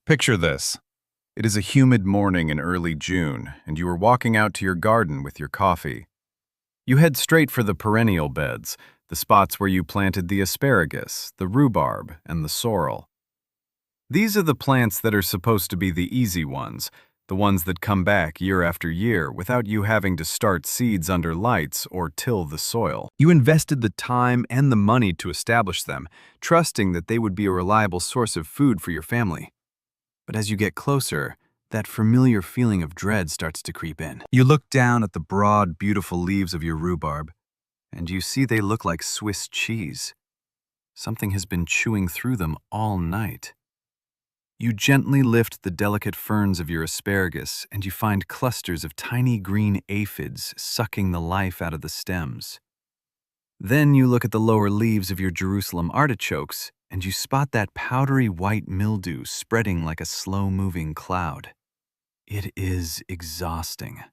Picture this. It is a humid morning in early June, and you are walking out to your garden with your coffee. You head straight for the perennial beds, the spots where you planted the asparagus, the rhubarb, and the sorrel. These are the plants that are supposed to be the easy ones, the ones that come back year after year without you having to start seeds under lights or till the soil. You invested the time and the money to establish them, trusting that they would be a reliable source of food for your family. But as you get closer, that familiar feeling of dread starts to creep in. You look down at the broad, beautiful leaves of your rhubarb, and you see they look like Swiss cheese. Something has been chewing through them all night. You gently lift the delicate ferns of your asparagus, and you find clusters of tiny green aphids sucking the life out of the stems. Then you look at the lower leaves of your Jerusalem artichokes, and you spot that powdery white mildew spreading like a slow-moving cloud. It is exhausting.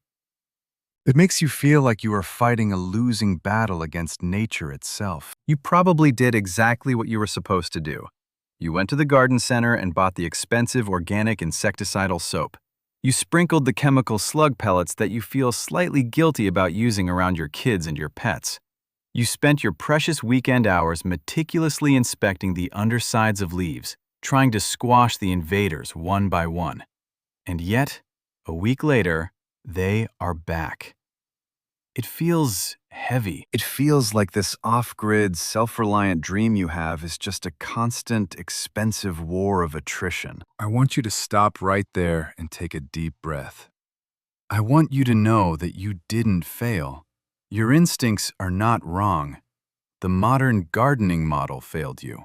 It makes you feel like you are fighting a losing battle against nature itself. You probably did exactly what you were supposed to do. You went to the garden center and bought the expensive organic insecticidal soap. You sprinkled the chemical slug pellets that you feel slightly guilty about using around your kids and your pets. You spent your precious weekend hours meticulously inspecting the undersides of leaves, trying to squash the invaders one by one. And yet, a week later, they are back. It feels heavy. It feels like this off-grid, self-reliant dream you have is just a constant, expensive war of attrition. I want you to stop right there and take a deep breath. I want you to know that you didn't fail. Your instincts are not wrong. The modern gardening model failed you.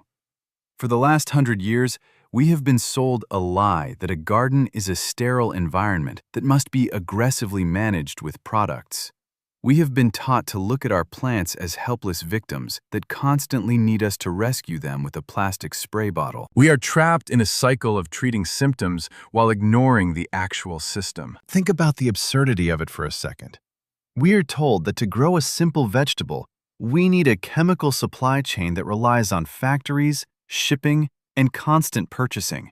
For the last 100 years, we have been sold a lie that a garden is a sterile environment that must be aggressively managed with products. We have been taught to look at our plants as helpless victims that constantly need us to rescue them with a plastic spray bottle. We are trapped in a cycle of treating symptoms while ignoring the actual system. Think about the absurdity of it for a second. We are told that to grow a simple vegetable, we need a chemical supply chain that relies on factories, shipping, and constant purchasing.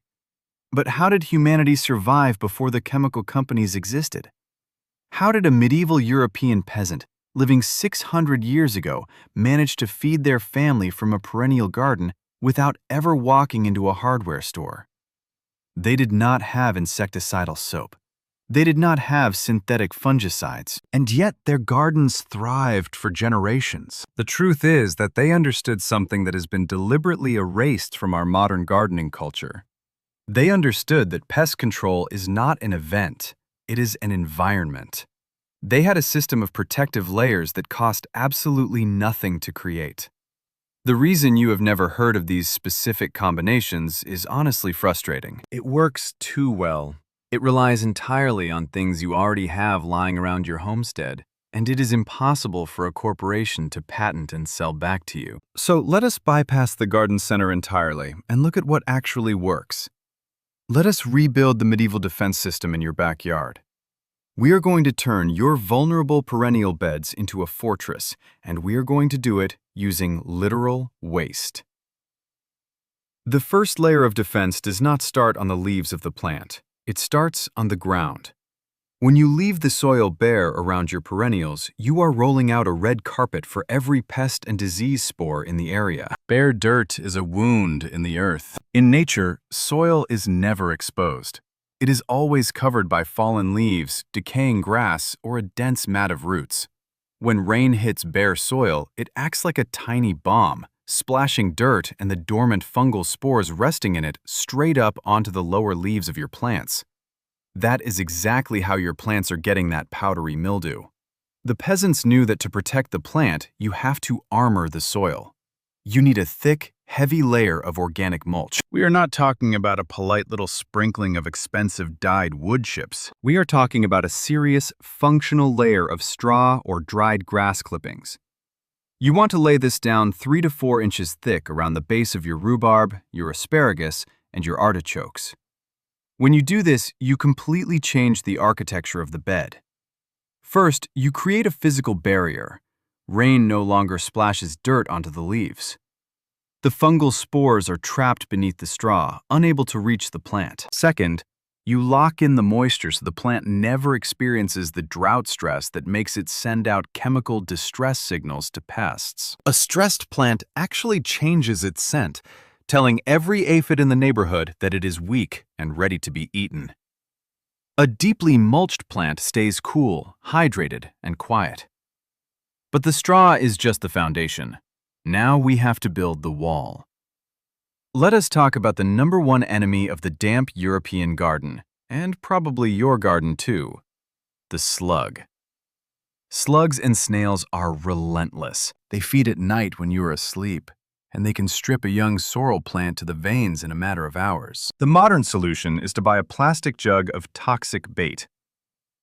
But how did humanity survive before the chemical companies existed? How did a medieval European peasant, living 600 years ago, manage to feed their family from a perennial garden without ever walking into a hardware store? They did not have insecticidal soap. They did not have synthetic fungicides, and yet their gardens thrived for generations. The truth is that they understood something that has been deliberately erased from our modern gardening culture. They understood that pest control is not an event, it is an environment. They had a system of protective layers that cost absolutely nothing to create. The reason you have never heard of these specific combinations is honestly frustrating. It works too well. It relies entirely on things you already have lying around your homestead, and it is impossible for a corporation to patent and sell back to you. So let us bypass the garden center entirely and look at what actually works. Let us rebuild the medieval defense system in your backyard. We are going to turn your vulnerable perennial beds into a fortress, and we are going to do it using literal waste. The first layer of defense does not start on the leaves of the plant. It starts on the ground. When you leave the soil bare around your perennials, you are rolling out a red carpet for every pest and disease spore in the area. Bare dirt is a wound in the earth. In nature, soil is never exposed. It is always covered by fallen leaves, decaying grass, or a dense mat of roots. When rain hits bare soil, it acts like a tiny bomb, splashing dirt and the dormant fungal spores resting in it straight up onto the lower leaves of your plants. That is exactly how your plants are getting that powdery mildew. The peasants knew that to protect the plant, you have to armor the soil. You need a thick, heavy layer of organic mulch. We are not talking about a polite little sprinkling of expensive dyed wood chips. We are talking about a serious, functional layer of straw or dried grass clippings. You want to lay this down 3 to 4 inches thick around the base of your rhubarb, your asparagus, and your artichokes. When you do this, you completely change the architecture of the bed. First, you create a physical barrier. Rain no longer splashes dirt onto the leaves. The fungal spores are trapped beneath the straw, unable to reach the plant. Second, you lock in the moisture so the plant never experiences the drought stress that makes it send out chemical distress signals to pests. A stressed plant actually changes its scent, telling every aphid in the neighborhood that it is weak and ready to be eaten. A deeply mulched plant stays cool, hydrated, and quiet. But the straw is just the foundation. Now we have to build the wall. Let us talk about the #1 enemy of the damp European garden, and probably your garden too, the slug. Slugs and snails are relentless. They feed at night when you are asleep, and they can strip a young sorrel plant to the veins in a matter of hours. The modern solution is to buy a plastic jug of toxic bait.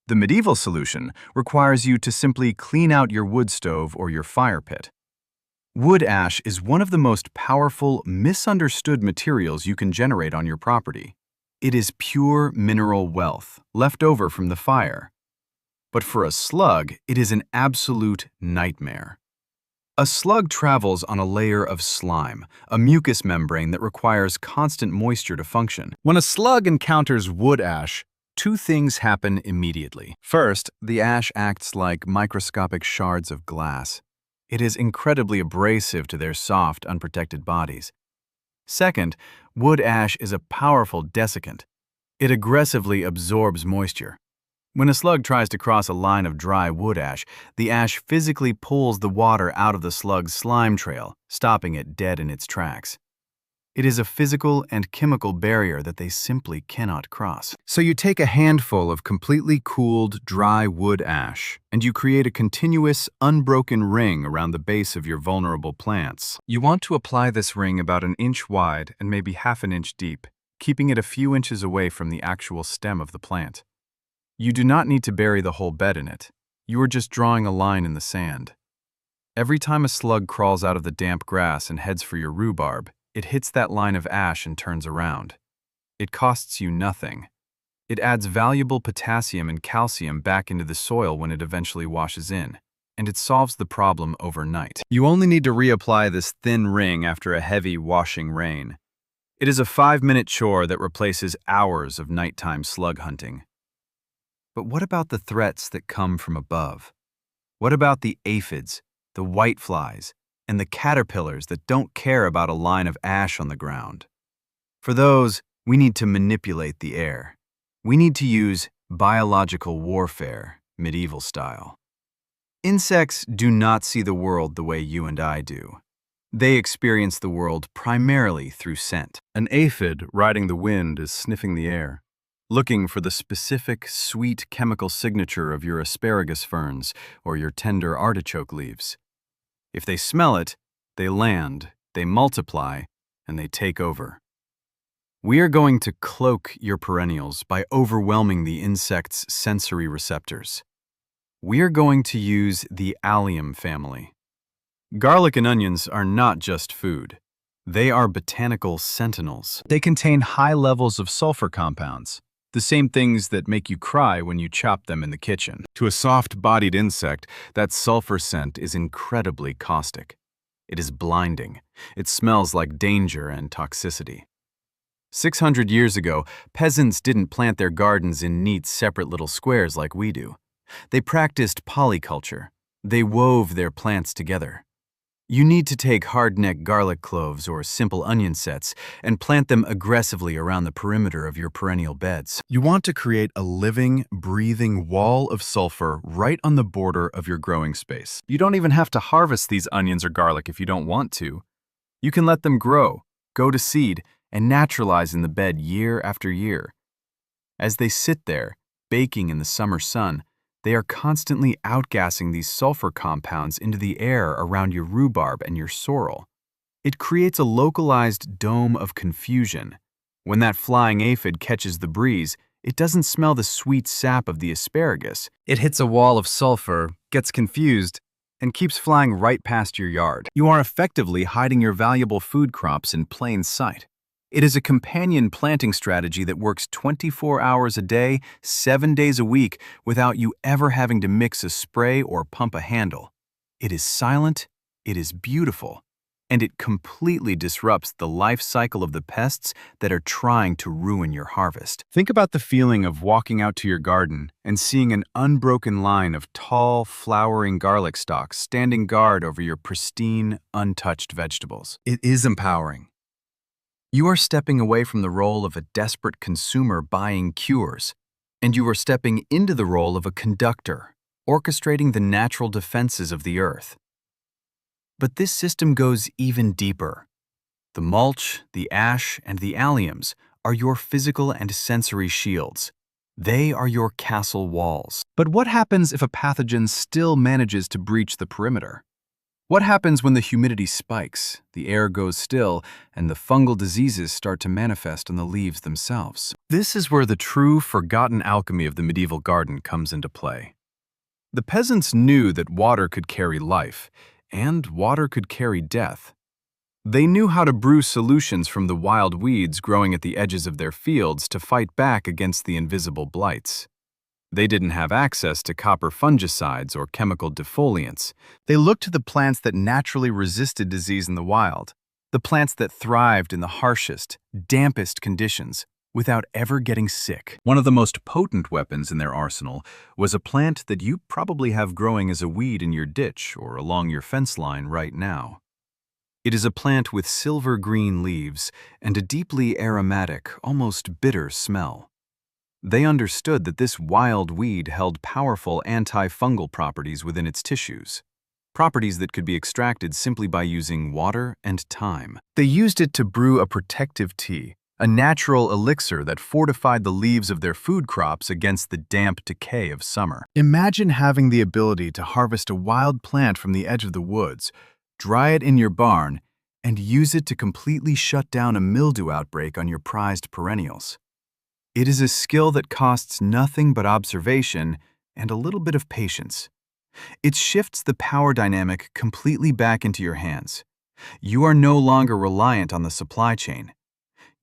The medieval solution requires you to simply clean out your wood stove or your fire pit. Wood ash is one of the most powerful, misunderstood materials you can generate on your property. It is pure mineral wealth, left over from the fire. But for a slug, it is an absolute nightmare. A slug travels on a layer of slime, a mucous membrane that requires constant moisture to function. When a slug encounters wood ash, two things happen immediately. First, the ash acts like microscopic shards of glass. It is incredibly abrasive to their soft, unprotected bodies. Second, wood ash is a powerful desiccant. It aggressively absorbs moisture. When a slug tries to cross a line of dry wood ash, the ash physically pulls the water out of the slug's slime trail, stopping it dead in its tracks. It is a physical and chemical barrier that they simply cannot cross. So you take a handful of completely cooled, dry wood ash, and you create a continuous, unbroken ring around the base of your vulnerable plants. You want to apply this ring about 1 inch wide and maybe ½ inch deep, keeping it a few inches away from the actual stem of the plant. You do not need to bury the whole bed in it. You are just drawing a line in the sand. Every time a slug crawls out of the damp grass and heads for your rhubarb, it hits that line of ash and turns around. It costs you nothing. It adds valuable potassium and calcium back into the soil when it eventually washes in, and it solves the problem overnight. You only need to reapply this thin ring after a heavy washing rain. It is a 5-minute chore that replaces hours of nighttime slug hunting. But what about the threats that come from above? What about the aphids, the whiteflies, and the caterpillars that don't care about a line of ash on the ground? For those, we need to manipulate the air. We need to use biological warfare, medieval style. Insects do not see the world the way you and I do. They experience the world primarily through scent. An aphid riding the wind is sniffing the air, looking for the specific, sweet chemical signature of your asparagus ferns or your tender artichoke leaves. If they smell it, they land, they multiply, and they take over. We are going to cloak your perennials by overwhelming the insect's sensory receptors. We are going to use the allium family. Garlic and onions are not just food. They are botanical sentinels. They contain high levels of sulfur compounds, the same things that make you cry when you chop them in the kitchen. To a soft-bodied insect, that sulfur scent is incredibly caustic. It is blinding. It smells like danger and toxicity. 600 years ago, peasants didn't plant their gardens in neat, separate little squares like we do. They practiced polyculture. They wove their plants together. You need to take hard-neck garlic cloves or simple onion sets and plant them aggressively around the perimeter of your perennial beds. You want to create a living, breathing wall of sulfur right on the border of your growing space. You don't even have to harvest these onions or garlic if you don't want to. You can let them grow, go to seed, and naturalize in the bed year after year. As they sit there, baking in the summer sun, they are constantly outgassing these sulfur compounds into the air around your rhubarb and your sorrel. It creates a localized dome of confusion. When that flying aphid catches the breeze, it doesn't smell the sweet sap of the asparagus. It hits a wall of sulfur, gets confused, and keeps flying right past your yard. You are effectively hiding your valuable food crops in plain sight. It is a companion planting strategy that works 24 hours a day, 7 days a week, without you ever having to mix a spray or pump a handle. It is silent, it is beautiful, and it completely disrupts the life cycle of the pests that are trying to ruin your harvest. Think about the feeling of walking out to your garden and seeing an unbroken line of tall, flowering garlic stalks standing guard over your pristine, untouched vegetables. It is empowering. You are stepping away from the role of a desperate consumer buying cures, and you are stepping into the role of a conductor, orchestrating the natural defenses of the earth. But this system goes even deeper. The mulch, the ash, and the alliums are your physical and sensory shields. They are your castle walls. But what happens if a pathogen still manages to breach the perimeter? What happens when the humidity spikes, the air goes still, and the fungal diseases start to manifest on the leaves themselves? This is where the true, forgotten alchemy of the medieval garden comes into play. The peasants knew that water could carry life, and water could carry death. They knew how to brew solutions from the wild weeds growing at the edges of their fields to fight back against the invisible blights. They didn't have access to copper fungicides or chemical defoliants. They looked to the plants that naturally resisted disease in the wild, the plants that thrived in the harshest, dampest conditions without ever getting sick. One of the most potent weapons in their arsenal was a plant that you probably have growing as a weed in your ditch or along your fence line right now. It is a plant with silver-green leaves and a deeply aromatic, almost bitter smell. They understood that this wild weed held powerful antifungal properties within its tissues, properties that could be extracted simply by using water and thyme. They used it to brew a protective tea, a natural elixir that fortified the leaves of their food crops against the damp decay of summer. Imagine having the ability to harvest a wild plant from the edge of the woods, dry it in your barn, and use it to completely shut down a mildew outbreak on your prized perennials. It is a skill that costs nothing but observation and a little bit of patience. It shifts the power dynamic completely back into your hands. You are no longer reliant on the supply chain.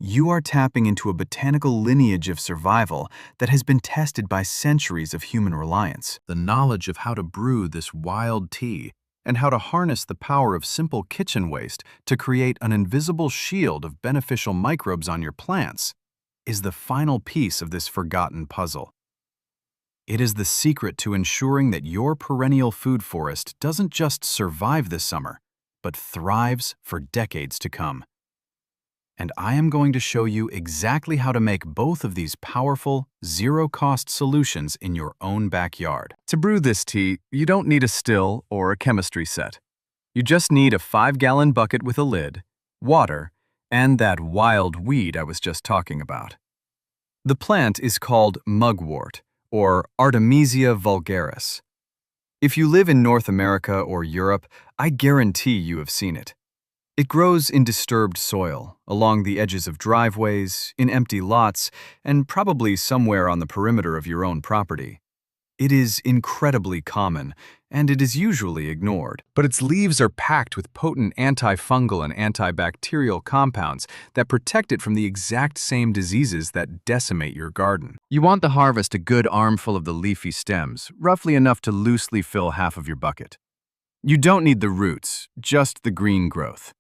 You are tapping into a botanical lineage of survival that has been tested by centuries of human reliance. The knowledge of how to brew this wild tea and how to harness the power of simple kitchen waste to create an invisible shield of beneficial microbes on your plants is the final piece of this forgotten puzzle. It is the secret to ensuring that your perennial food forest doesn't just survive this summer, but thrives for decades to come. And I am going to show you exactly how to make both of these powerful, zero-cost solutions in your own backyard. To brew this tea, you don't need a still or a chemistry set. You just need a 5-gallon bucket with a lid, water, and that wild weed I was just talking about. The plant is called mugwort, or Artemisia vulgaris. If you live in North America or Europe, I guarantee you have seen it. It grows in disturbed soil, along the edges of driveways, in empty lots, and probably somewhere on the perimeter of your own property. It is incredibly common, and it is usually ignored. But its leaves are packed with potent antifungal and antibacterial compounds that protect it from the exact same diseases that decimate your garden. You want to harvest a good armful of the leafy stems, roughly enough to loosely fill half of your bucket. You don't need the roots, just the green growth.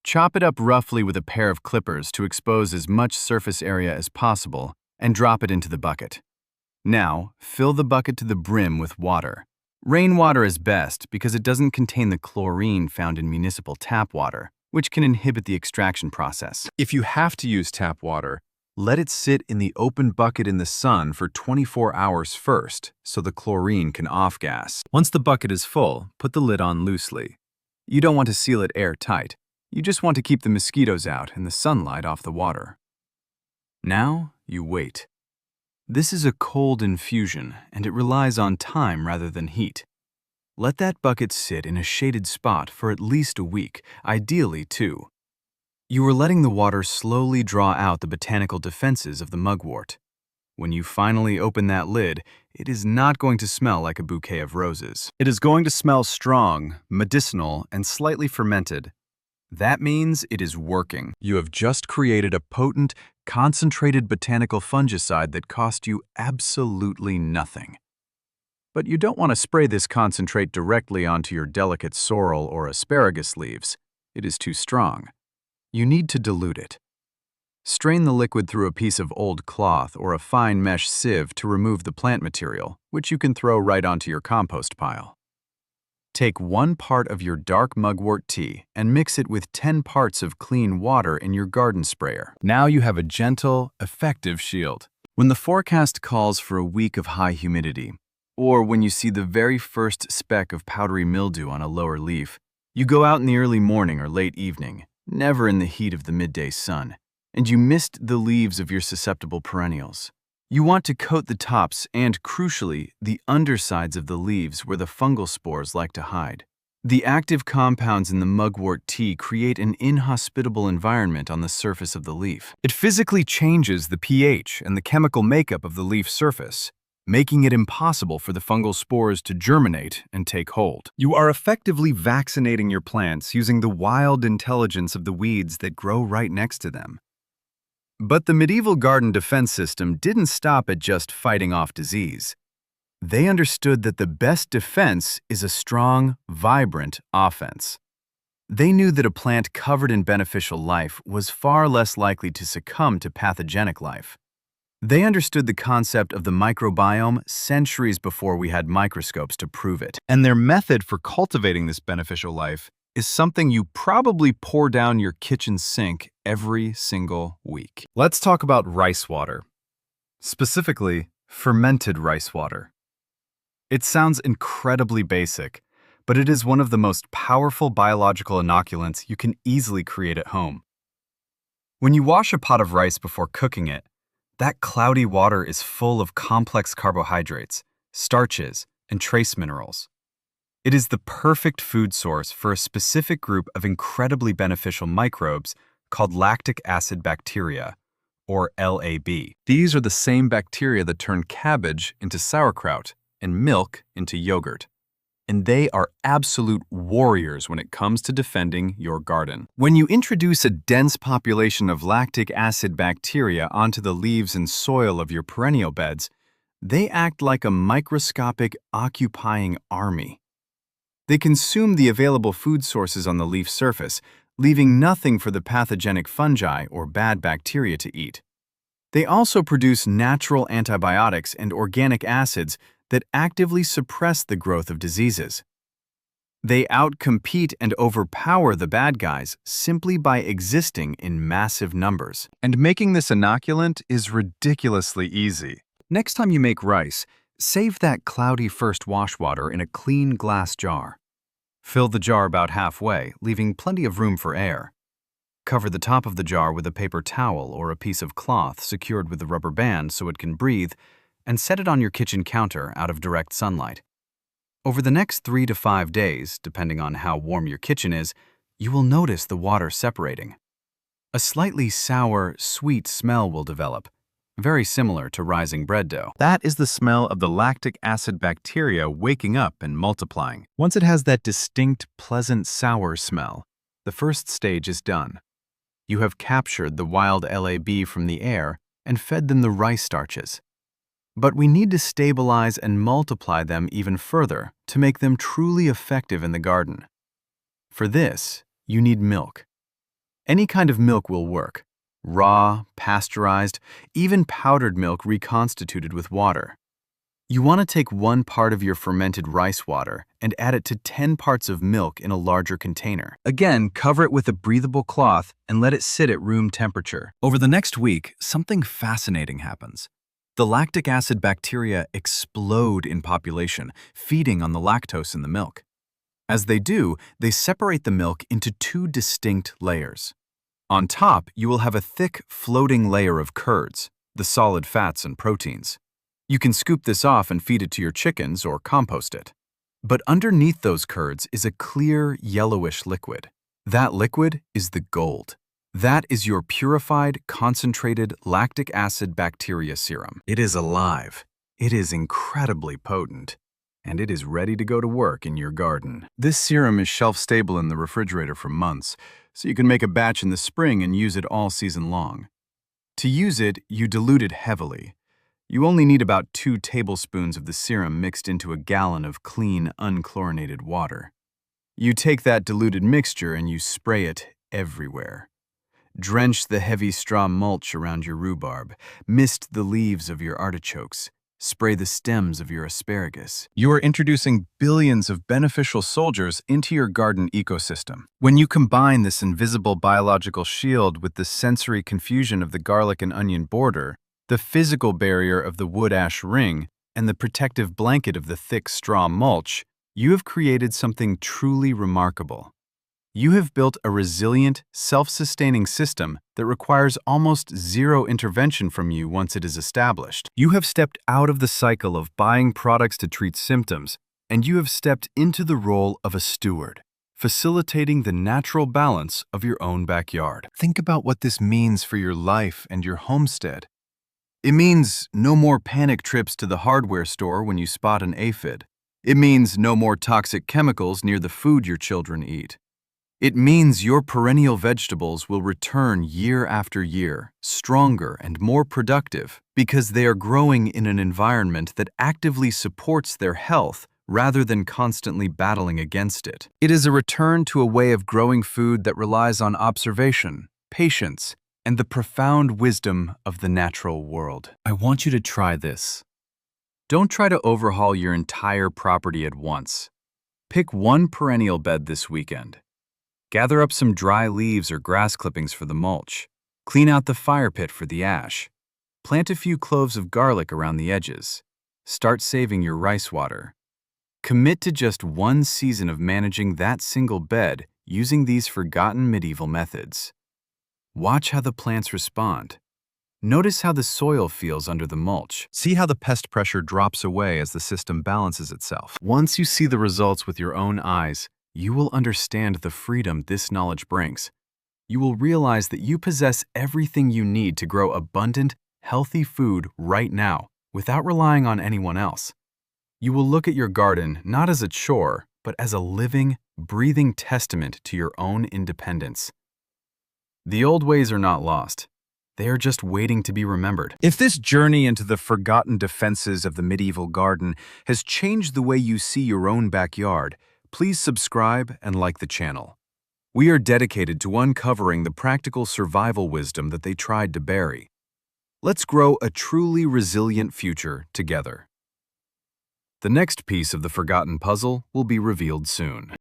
Chop it up roughly with a pair of clippers to expose as much surface area as possible and drop it into the bucket. Now, fill the bucket to the brim with water. Rainwater is best because it doesn't contain the chlorine found in municipal tap water, which can inhibit the extraction process. If you have to use tap water, let it sit in the open bucket in the sun for 24 hours first so the chlorine can off-gas. Once the bucket is full, put the lid on loosely. You don't want to seal it airtight. You just want to keep the mosquitoes out and the sunlight off the water. Now, you wait. This is a cold infusion, and it relies on time rather than heat. Let that bucket sit in a shaded spot for at least a week, ideally 2. You are letting the water slowly draw out the botanical defenses of the mugwort. When you finally open that lid, it is not going to smell like a bouquet of roses. It is going to smell strong, medicinal, and slightly fermented. That means it is working. You have just created a potent, concentrated botanical fungicide that cost you absolutely nothing. But you don't want to spray this concentrate directly onto your delicate sorrel or asparagus leaves. It is too strong. You need to dilute it. Strain the liquid through a piece of old cloth or a fine mesh sieve to remove the plant material, which you can throw right onto your compost pile. Take 1 part of your dark mugwort tea and mix it with 10 parts of clean water in your garden sprayer. Now you have a gentle, effective shield. When the forecast calls for a week of high humidity, or when you see the very first speck of powdery mildew on a lower leaf, you go out in the early morning or late evening, never in the heat of the midday sun, and you mist the leaves of your susceptible perennials. You want to coat the tops and, crucially, the undersides of the leaves where the fungal spores like to hide. The active compounds in the mugwort tea create an inhospitable environment on the surface of the leaf. It physically changes the pH and the chemical makeup of the leaf surface, making it impossible for the fungal spores to germinate and take hold. You are effectively vaccinating your plants using the wild intelligence of the weeds that grow right next to them. But the medieval garden defense system didn't stop at just fighting off disease. They understood that the best defense is a strong, vibrant offense. They knew that a plant covered in beneficial life was far less likely to succumb to pathogenic life. They understood the concept of the microbiome centuries before we had microscopes to prove it. And their method for cultivating this beneficial life is something you probably pour down your kitchen sink every single week. Let's talk about rice water. Specifically, fermented rice water. It sounds incredibly basic, but it is one of the most powerful biological inoculants you can easily create at home. When you wash a pot of rice before cooking it, that cloudy water is full of complex carbohydrates, starches, and trace minerals. It is the perfect food source for a specific group of incredibly beneficial microbes called lactic acid bacteria, or LAB. These are the same bacteria that turn cabbage into sauerkraut and milk into yogurt. And they are absolute warriors when it comes to defending your garden. When you introduce a dense population of lactic acid bacteria onto the leaves and soil of your perennial beds, they act like a microscopic occupying army. They consume the available food sources on the leaf surface, leaving nothing for the pathogenic fungi or bad bacteria to eat. They also produce natural antibiotics and organic acids that actively suppress the growth of diseases. They outcompete and overpower the bad guys simply by existing in massive numbers. And making this inoculant is ridiculously easy. Next time you make rice, save that cloudy first wash water in a clean glass jar. Fill the jar about halfway, leaving plenty of room for air. Cover the top of the jar with a paper towel or a piece of cloth secured with a rubber band so it can breathe, and set it on your kitchen counter out of direct sunlight. Over the next 3 to 5 days, depending on how warm your kitchen is, you will notice the water separating. A slightly sour, sweet smell will develop, very similar to rising bread dough. That is the smell of the lactic acid bacteria waking up and multiplying. Once it has that distinct, pleasant, sour smell, the first stage is done. You have captured the wild LAB from the air and fed them the rice starches. But we need to stabilize and multiply them even further to make them truly effective in the garden. For this, you need milk. Any kind of milk will work. Raw, pasteurized, even powdered milk reconstituted with water. You want to take 1 part of your fermented rice water and add it to 10 parts of milk in a larger container. Again, cover it with a breathable cloth and let it sit at room temperature. Over the next week, something fascinating happens. The lactic acid bacteria explode in population, feeding on the lactose in the milk. As they do, they separate the milk into 2 distinct layers. On top, you will have a thick, floating layer of curds, the solid fats and proteins. You can scoop this off and feed it to your chickens or compost it. But underneath those curds is a clear, yellowish liquid. That liquid is the gold. That is your purified, concentrated lactic acid bacteria serum. It is alive. It is incredibly potent. And it is ready to go to work in your garden. This serum is shelf-stable in the refrigerator for months, so you can make a batch in the spring and use it all season long. To use it, you dilute it heavily. You only need about 2 tablespoons of the serum mixed into a gallon of clean, unchlorinated water. You take that diluted mixture and you spray it everywhere. Drench the heavy straw mulch around your rhubarb, mist the leaves of your artichokes, spray the stems of your asparagus. You are introducing billions of beneficial soldiers into your garden ecosystem. When you combine this invisible biological shield with the sensory confusion of the garlic and onion border, the physical barrier of the wood ash ring, and the protective blanket of the thick straw mulch, you have created something truly remarkable. You have built a resilient, self-sustaining system that requires almost zero intervention from you once it is established. You have stepped out of the cycle of buying products to treat symptoms, and you have stepped into the role of a steward, facilitating the natural balance of your own backyard. Think about what this means for your life and your homestead. It means no more panic trips to the hardware store when you spot an aphid. It means no more toxic chemicals near the food your children eat. It means your perennial vegetables will return year after year, stronger and more productive, because they are growing in an environment that actively supports their health rather than constantly battling against it. It is a return to a way of growing food that relies on observation, patience, and the profound wisdom of the natural world. I want you to try this. Don't try to overhaul your entire property at once. Pick one perennial bed this weekend. Gather up some dry leaves or grass clippings for the mulch. Clean out the fire pit for the ash. Plant a few cloves of garlic around the edges. Start saving your rice water. Commit to just one season of managing that single bed using these forgotten medieval methods. Watch how the plants respond. Notice how the soil feels under the mulch. See how the pest pressure drops away as the system balances itself. Once you see the results with your own eyes, you will understand the freedom this knowledge brings. You will realize that you possess everything you need to grow abundant, healthy food right now, without relying on anyone else. You will look at your garden not as a chore, but as a living, breathing testament to your own independence. The old ways are not lost. They are just waiting to be remembered. If this journey into the forgotten defenses of the medieval garden has changed the way you see your own backyard, please subscribe and like the channel. We are dedicated to uncovering the practical survival wisdom that they tried to bury. Let's grow a truly resilient future together. The next piece of the forgotten puzzle will be revealed soon.